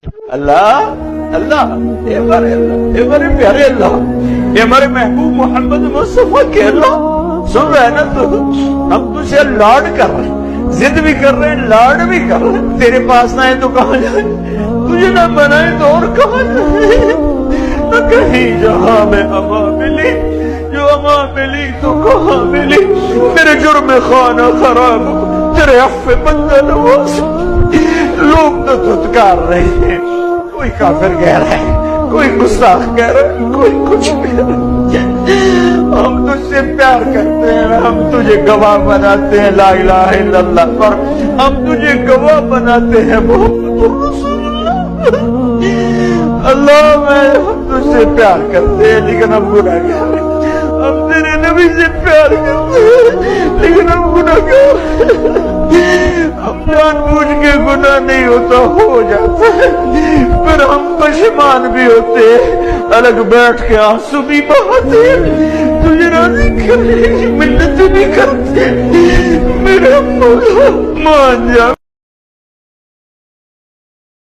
اللہ اللہ اے ہمارے پیارے اللہ، اے ہمارے محبوب محمد مصطفیٰ کے اللہ، سن رہے نا تو ہم تجھے لاڈ کر رہے ہیں، ضد بھی کر رہے ہیں، لاڈ بھی کر رہے ہیں۔ تیرے پاس نہ ہے تو کہاں جائیں، تجھے نہ بنائے تو اور کہاں جائیں، نہ کہیں جہاں میں اما ملی، جو اما ملی تو کہاں ملی، میرے جرم خانہ خراب، تیرے عفو بندہ نواز۔ لوگ تو دھتکار رہے ہیں، کوئی کافر کہہ رہا ہے، کوئی گستاخ کہہ رہا ہے، کوئی کچھ کہہ رہا ہے۔ ہم تجھ سے پیار کرتے ہیں، ہم تجھے گواہ بناتے ہیں لا الہ الا اللہ پر، ہم تجھے گواہ بناتے ہیں محمد رسول اللہ۔ اللہ ہم تجھ سے پیار کرتے ہیں لیکن ہم گناہگار ہیں، ہم تیرے نبی سے پیار کرتے ہیں لیکن ہم گناہگار ہیں، ہم جان بوجھ کے گناہ نہیں ہوتا ہو جاتا ہے، پھر ہم پشیمان بھی ہوتے ہیں، الگ بیٹھ کے آنسو بھی بہاتے ہیں، تجھے راضی کرنے کی منت بھی کرتے ہیں، میرا مولا مان جا۔